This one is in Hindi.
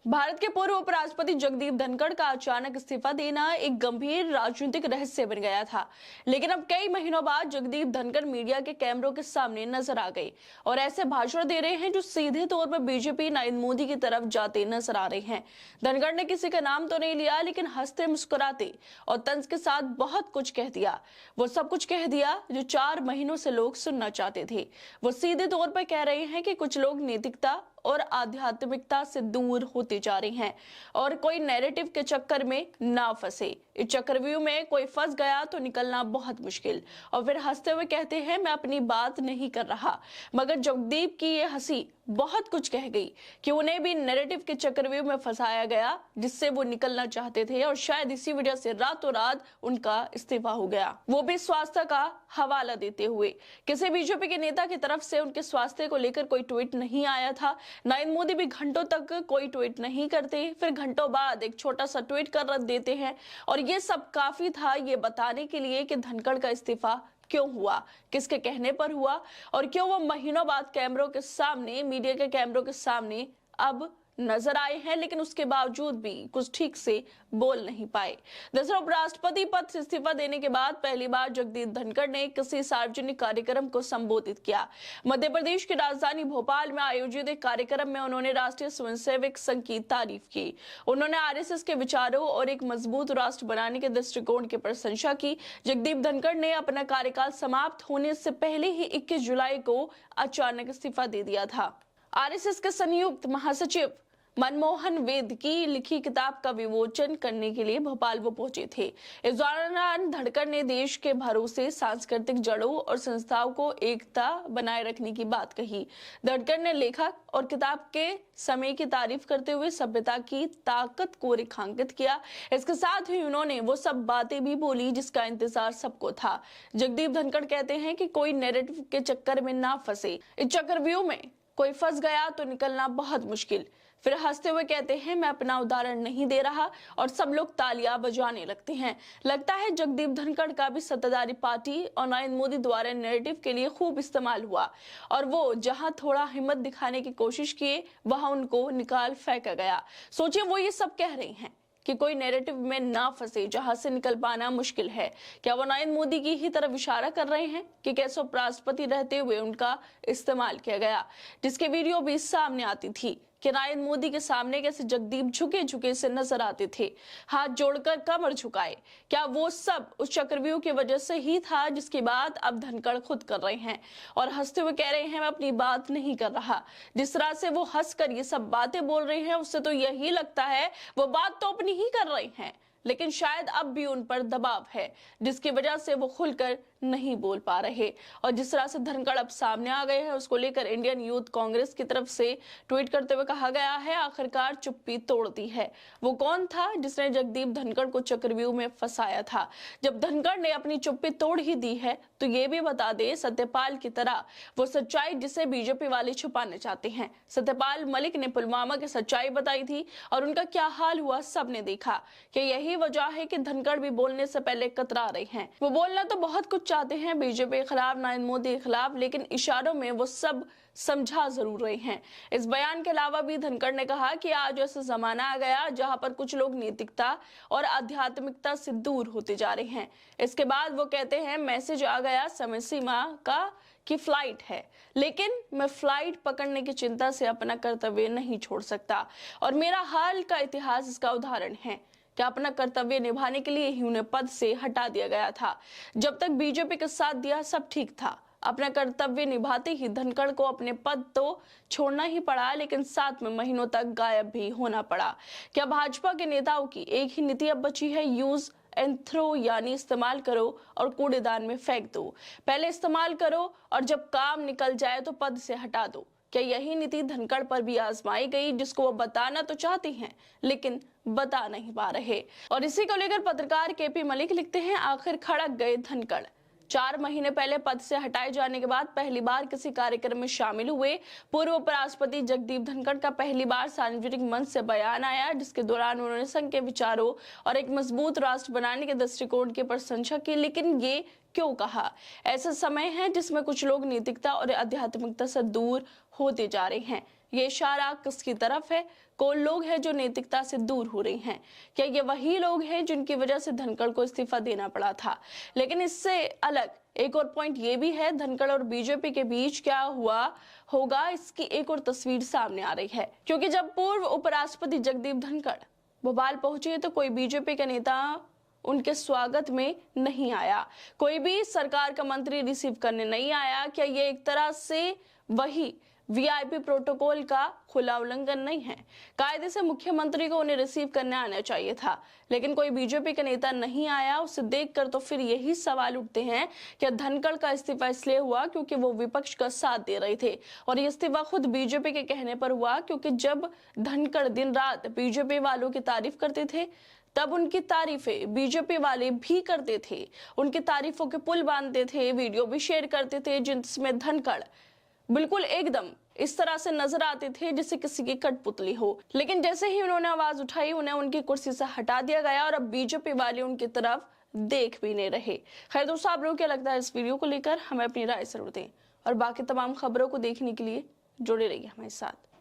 भारत के पूर्व उपराष्ट्रपति जगदीप धनखड़ का अचानक इस्तीफा देना एक गंभीर राजनीतिक रहस्य बन गया था। लेकिन अब कई महीनों बाद जगदीप धनखड़ मीडिया के कैमरों के सामने नजर आ गए और ऐसे भाषण दे रहे हैं जो सीधे तौर पर बीजेपी नरेंद्र मोदी की तरफ जाते नजर आ रहे हैं। धनखड़ ने किसी का नाम तो नहीं लिया, लेकिन हंसते मुस्कुराते और तंज के साथ बहुत कुछ कह दिया। वो सब कुछ कह दिया जो 4 महीनों से लोग सुनना चाहते थे। वो सीधे तौर पर कह रहे हैं कि कुछ लोग नैतिकता और आध्यात्मिकता से दूर होते जा रहे हैं और कोई नैरेटिव के चक्कर में ना फंसे। इस चक्रव्यूह में कोई फंस गया तो निकलना बहुत मुश्किल। और फिर हंसते हुए कहते हैं, मैं अपनी बात नहीं कर रहा। मगर जगदीप की ये हंसी बहुत कुछ कह गई कि उन्हें भी नैरेटिव के चक्रव्यूह में फंसाया गया जिससे वो निकलना चाहते थे और शायद इसी वजह से रातों रात उनका इस्तीफा हो गया, वो भी स्वास्थ्य का हवाला देते हुए। किसी बीजेपी के नेता की तरफ से उनके स्वास्थ्य को लेकर कोई ट्वीट नहीं आया था। नरेंद्र मोदी भी घंटों तक कोई ट्वीट नहीं करते, फिर घंटों बाद एक छोटा सा ट्वीट कर रख देते हैं। और ये सब काफी था ये बताने के लिए कि धनखड़ का इस्तीफा क्यों हुआ, किसके कहने पर हुआ और क्यों वो महीनों बाद कैमरों के सामने, मीडिया के कैमरों के सामने अब नजर आए हैं, लेकिन उसके बावजूद भी कुछ ठीक से बोल नहीं पाए। दरअसल उपराष्ट्रपति पद से इस्तीफा देने के बाद पहली बार जगदीप धनखड़ ने किसी सार्वजनिक कार्यक्रम को संबोधित किया। मध्य प्रदेश की राजधानी भोपाल में आयोजित एक कार्यक्रम में उन्होंने राष्ट्रीय स्वयंसेवक संघ की तारीफ की। उन्होंने आरएसएस के विचारों और एक मजबूत राष्ट्र बनाने के दृष्टिकोण की प्रशंसा की। जगदीप धनखड़ ने अपना कार्यकाल समाप्त होने से पहले ही 21 जुलाई को अचानक इस्तीफा दे दिया था। आरएसएस के संयुक्त महासचिव मनमोहन वेद की लिखी किताब का विमोचन करने के लिए भोपाल वो पहुंचे थे। इस दौरान धनखड़ ने देश के भरोसे, सांस्कृतिक जड़ों और संस्थाओं को एकता बनाए रखने की बात कही। धनखड़ ने लेखक और किताब के समय की तारीफ करते हुए सभ्यता की ताकत को रेखांकित किया। इसके साथ ही उन्होंने वो सब बातें भी बोली जिसका इंतजार सबको था। जगदीप धनखड़ कहते हैं कि कोई नैरेटिव के चक्कर में ना फंसे। इस चक्रव्यूह में कोई फंस गया तो निकलना बहुत मुश्किल। फिर हंसते हुए कहते हैं, मैं अपना उदाहरण नहीं दे रहा और सब लोग तालियां बजाने लगते हैं। लगता है जगदीप धनखड़ का भी सत्ताधारी पार्टी और नरेंद्र मोदी द्वारा नैरेटिव के लिए खूब इस्तेमाल हुआ और वो जहां थोड़ा हिम्मत दिखाने की कोशिश किए वहां उनको निकाल फेंका गया। सोचिए, वो ये सब कह रहे हैं कि कोई नैरेटिव में ना फंसे जहां से निकल पाना मुश्किल है। क्या वो नरेंद्र मोदी की ही तरफ इशारा कर रहे हैं कि कैसे उपराष्ट्रपति रहते हुए उनका इस्तेमाल किया गया, जिसके वीडियो भी सामने आती थी कि नरेंद्र मोदी के सामने कैसे जगदीप झुके झुके से नजर आते थे, हाथ जोड़कर कमर झुकाए। क्या वो सब उस चक्रव्यूह की वजह से ही था जिसकी बात अब धनखड़ खुद कर रहे हैं और हंसते हुए कह रहे हैं, मैं अपनी बात नहीं कर रहा। जिस तरह से वो हंसकर ये सब बातें बोल रहे हैं उससे तो यही लगता है वो बात तो अपनी ही कर रहे हैं, लेकिन शायद अब भी उन पर दबाव है जिसकी वजह से वो खुलकर नहीं बोल पा रहे। और जिस तरह से धनखड़ अब सामने आ गए हैं उसको लेकर इंडियन यूथ कांग्रेस की तरफ से ट्वीट करते हुए कहा गया है, आखिरकार चुप्पी तोड़ दी है। वो कौन था जिसने जगदीप धनखड़ को चक्रव्यूह में फंसाया था? जब धनखड़ ने अपनी चुप्पी तोड़ ही दी है तो ये भी बता दे, सत्यपाल की तरह वो सच्चाई जिसे बीजेपी वाले छुपाना चाहते हैं। सत्यपाल मलिक ने पुलवामा की सच्चाई बताई थी और उनका क्या हाल हुआ सबने देखा। कि यही वजह है कि धनखड़ भी बोलने से पहले कतरा रहे हैं। वो बोलना तो बहुत कुछ चाहते हैं बीजेपी के खिलाफ, नरेंद्र मोदी के खिलाफ, लेकिन इशारों में वो सब समझा जरूर रहे हैं। इस बयान के अलावा भी धनखड़ ने कहा कि आज ऐसा जमाना आ गया जहां पर कुछ लोग नैतिकता और आध्यात्मिकता से दूर होते जा रहे हैं। इसके बाद वो कहते हैं, मैसेज आ गया समय सीमा का कि फ्लाइट है, लेकिन मैं फ्लाइट पकड़ने की चिंता से अपना कर्तव्य नहीं छोड़ सकता और मेरा हाल का इतिहास इसका उदाहरण है। क्या अपना कर्तव्य निभाने के लिए ही उन्हें पद से हटा दिया गया था? जब तक बीजेपी के साथ दिया सब ठीक था। अपना कर्तव्य निभाते ही धनखड़ को अपने पद तो छोड़ना ही पड़ा, लेकिन साथ में महीनों तक गायब भी होना पड़ा। क्या भाजपा के नेताओं की एक ही नीति अब बची है, यूज एंड थ्रो, यानी इस्तेमाल करो और कूड़ेदान में फेंक दो। पहले इस्तेमाल करो और जब काम निकल जाए तो पद से हटा दो। क्या यही नीति धनखड़ पर भी आजमाई गई जिसको वो बताना तो चाहते हैं लेकिन बता नहीं पा रहे? और इसी को लेकर पत्रकार केपी मलिक लिखते हैं, आखिर खड़क गए धनखड़। 4 महीने पहले पद से हटाए जाने के बाद पहली बार किसी कार्यक्रम में शामिल हुए पूर्व उपराष्ट्रपति जगदीप धनखड़ का पहली बार सार्वजनिक मंच से बयान आया जिसके दौरान उन्होंने संघ के विचारों और एक मजबूत राष्ट्र बनाने के दृष्टिकोण की प्रशंसा की। लेकिन ये क्यों कहा? ऐसा समय है जिसमें कुछ लोग नैतिकता और आध्यात्मिकता से दूर होते जा रहे हैं। ये इशारा किसकी तरफ है? कौन लोग हैं जो नैतिकता से दूर हो रही हैं? क्या ये वही लोग हैं जिनकी वजह से धनखड़ को इस्तीफा देना पड़ा था? लेकिन इससे अलग एक और पॉइंट ये भी है, धनखड़ और बीजेपी के बीच क्या हुआ होगा इसकी एक और तस्वीर सामने आ रही है। क्योंकि जब पूर्व उपराष्ट्रपति जगदीप धनखड़ भोपाल पहुंचे तो कोई बीजेपी का नेता उनके स्वागत में नहीं आया, कोई भी सरकार का मंत्री रिसीव करने नहीं आया। क्या ये एक तरह से वही वीआईपी प्रोटोकॉल का खुला उल्लंघन नहीं है? कायदे से मुख्यमंत्री को उन्हें रिसीव करने आना चाहिए था, लेकिन कोई बीजेपी का नेता नहीं आया। उसे देखकर तो फिर यही सवाल उठते हैं कि धनखड़ का इस्तीफा इसलिए हुआ क्योंकि वो विपक्ष का साथ दे रहे थे, और ये इस्तीफा खुद बीजेपी के कहने पर हुआ, क्योंकि जब धनखड़ दिन रात बीजेपी वालों की तारीफ करते थे तब उनकी तारीफें बीजेपी वाले भी करते थे, उनकी तारीफों के पुल बांधते थे, वीडियो भी शेयर करते थे जिसमें धनखड़ बिल्कुल एकदम इस तरह से नजर आते थे जैसे किसी की कठपुतली हो। लेकिन जैसे ही उन्होंने आवाज उठाई, उन्हें उनकी कुर्सी से हटा दिया गया और अब बीजेपी वाले उनकी तरफ देख भी नहीं रहे। खैर दोस्तों, आप लोगों को क्या लगता है इस वीडियो को लेकर? हमें अपनी राय जरूर दें और बाकी तमाम खबरों को देखने के लिए जुड़े रहिए हमारे साथ।